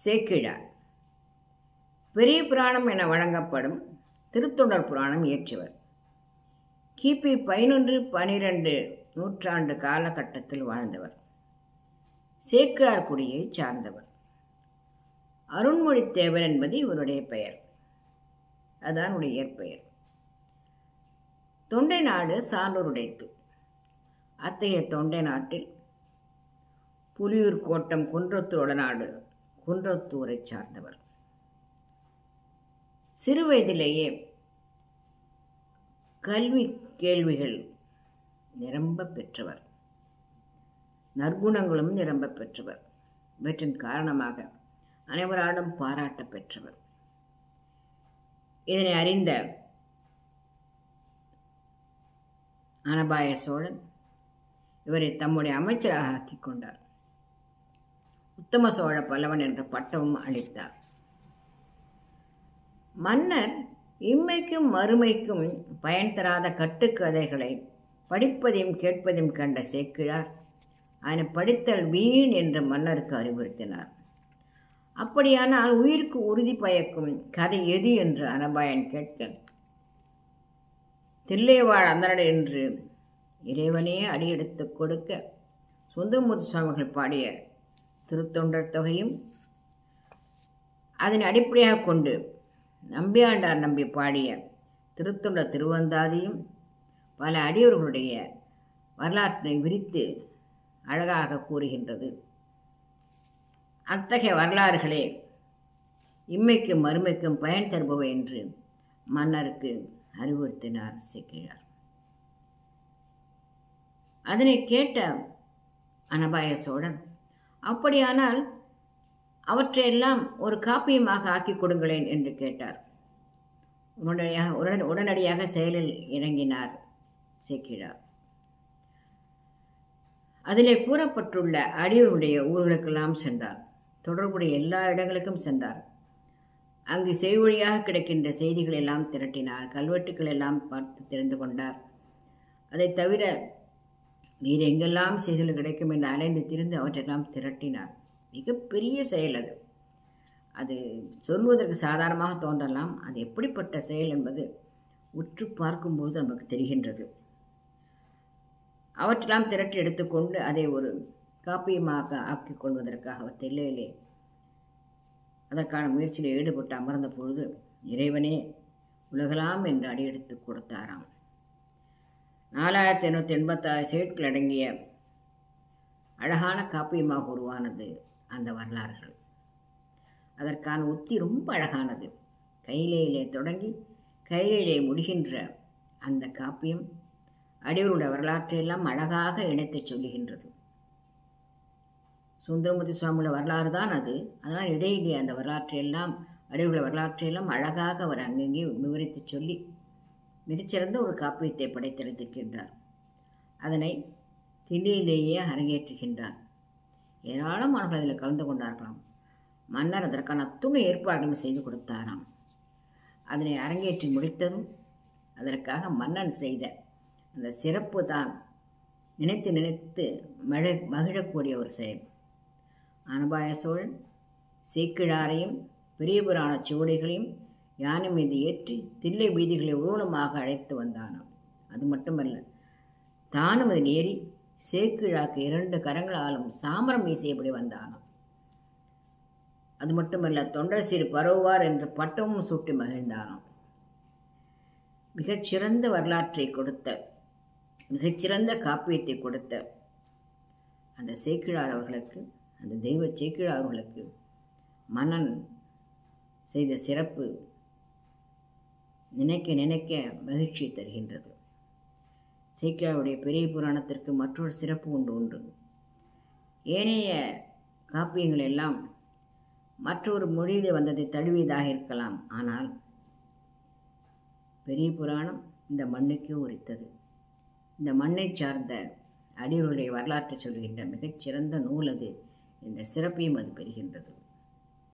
சேக்கிழார் பெரிய புராணம் என வழங்கப்படும் திருத்தொண்டர் புராணம் இயற்றியவர். கிபி 11-12 நூற்றாண்டு காலகட்டத்தில் வாழ்ந்தவர். சேக்கிழார் குடியைச் சார்ந்தவர். அருண்மொழித்தேவர் என்பது இவருடைய பெயர். அதுதான் உடைய இயற்பெயர். தொண்டை நாடு சான்றோருடையது. அத்தகைய தொண்டை நாட்டில் புலியூர் கோட்டம் குன்றத்தூர் நாடு குன்றத்தூரை சார்ந்தவர். சிறுவயதிலேயே கல்வி கேள்விகள் நிரம்ப பெற்றவர். நற்குணங்களும் நிரம்ப பெற்றவர். இவற்றின் காரணமாக அனைவராலும் பாராட்ட பெற்றவர். இதனை அறிந்த அனபாய சோழன் இவரை தம்முடைய அமைச்சராக ஆக்கிக் கொண்டார். உத்தம சோழ பல்லவன் என்ற பட்டமும் அளித்தார். மன்னர் இம்மைக்கும் மறுமைக்கும் பயன் தராத கட்டுக்கதைகளை படிப்பதையும் கேட்பதையும் கண்ட சேக்கிழார் அதனை படித்தல் வீண் என்று மன்னருக்கு அறிவுறுத்தினார். அப்படியானால் உயிருக்கு உறுதி பயக்கும் கதை எது என்று அனபாயன் கேட்க, தில்லைவாழ் அந்தனடு என்று இறைவனே அடியெடுத்து கொடுக்க சுந்தரமூர்த்தி சுவாமிகள் பாடிய திருத்தொண்டர் தொகையும் அதனை அடிப்படையாக கொண்டு நம்பியாண்டார் நம்பி பாடிய திருத்தொண்டர் திருவந்தாதியும் பல அடியவர்களுடைய வரலாற்றை விரித்து அழகாக கூறுகின்றது. அத்தகைய வரலாறுகளே இம்மைக்கும் மறுமைக்கும் பயன் தருபவை என்று மன்னருக்கு அறிவுறுத்தினார் சேக்கிழார். அதனை கேட்ட அனபாய சோழன், அப்படியானால் அவற்றையெல்லாம் ஒரு காப்பியமாக ஆக்கிக் கொடுங்களேன் என்று கேட்டார். உடனடியாக செயலில் இறங்கினார் சேக்கிழார். அதிலே கூறப்பட்டுள்ள அடியோருடைய ஊர்களுக்கெல்லாம் சென்றார். தொடர்புடைய எல்லா இடங்களுக்கும் சென்றார். அங்கு செய்வழியாக கிடைக்கின்ற செய்திகள் எல்லாம் திரட்டினார். கல்வெட்டுக்கள் எல்லாம் பார்த்து தெரிந்து கொண்டார். அதை தவிர வேறு எங்கெல்லாம் செய்திகள் கிடைக்கும் என்று அலைந்து திரிந்து அவற்றெல்லாம் திரட்டினார். மிகப்பெரிய செயல் அது. அது சொல்வதற்கு சாதாரணமாக தோன்றலாம். அது எப்படிப்பட்ட செயல் என்பது உற்று பார்க்கும்போது நமக்கு தெரிகின்றது. அவற்றெல்லாம் திரட்டி எடுத்துக்கொண்டு அதை ஒரு காப்பியமாக ஆக்கிக் கொள்வதற்காக அவர் தில்லையிலே அதற்கான முயற்சியில் ஈடுபட்டு அமர்ந்த பொழுது இறைவனே உலகலாம் என்று அடியெடுத்து கொடுத்தாராம். 4886 செய்யுட்கள் அடங்கிய அழகான காப்பியமாக உருவானது அந்த வரலாறுகள். அதற்கான உத்தி ரொம்ப அழகானது. கையிலே தொடங்கி கையிலே முடிகின்ற அந்த காப்பியம் அடியவருடைய வரலாற்றையெல்லாம் அழகாக இணைத்து சொல்லுகின்றது. சுந்தரமூர்த்தி சுவாமியோட வரலாறு தான் அது. அதனால் இடையிலே அந்த வரலாற்றையெல்லாம் அடியவருடைய வரலாற்றையெல்லாம் அழகாக அவர் அங்கங்கே விவரித்து சொல்லி மிகச்சிறந்த ஒரு காப்பியத்தை படைத்தெடுத்துக்கின்றார். அதனை தில்லையிலேயே அரங்கேற்றுகின்றார். ஏராளமானவர்கள் அதில் கலந்து கொண்டார்களாம். மன்னர் அதற்கான அத்துணை ஏற்பாடுகளும் செய்து கொடுத்தாராம். அதனை அரங்கேற்றி முடித்ததும் அதற்காக மன்னன் செய்த அந்த சிறப்பு தான் நினைத்து நினைத்து மகிழக்கூடிய ஒரு செயல். அனபாய சோழன் சேக்கிழாரையும் பெரிய புராண சுவடிகளையும் யானை மீது ஏற்றி தில்லை வீதிகளை ஊர்வலமாக அழைத்து வந்தானாம். அது மட்டுமல்ல, தானும் அதில் ஏறி சேக்கிழாக்கு 2 கரங்களாலும் சாமரம் வீசியபடி வந்தானாம். அது மட்டுமல்ல, தொண்டர் சீர் பரவுவார் என்று பட்டமும் சூட்டி மகிழ்ந்தானாம். மிகச்சிறந்த வரலாற்றை கொடுத்த, மிகச்சிறந்த காப்பியத்தை கொடுத்த அந்த சேக்கிழார் அவர்களுக்கு, அந்த தெய்வ சேக்கிழார் அவர்களுக்கு மன்னன் செய்த சிறப்பு நினைக்க நினைக்க மகிழ்ச்சி தருகின்றது. சேக்கிழாருடைய பெரிய புராணத்திற்கு மற்றொரு சிறப்பு உண்டு. ஏனைய காப்பியங்கள் எல்லாம் மற்றொரு மொழியில் வந்ததை தழுவியதாக இருக்கலாம். ஆனால் பெரிய புராணம் இந்த மண்ணுக்கே உரித்தது. இந்த மண்ணை சார்ந்த அடியவருடைய வரலாற்றை சொல்கின்ற மிகச்சிறந்த நூல் அது என்ற சிறப்பையும் அது பெறுகின்றது.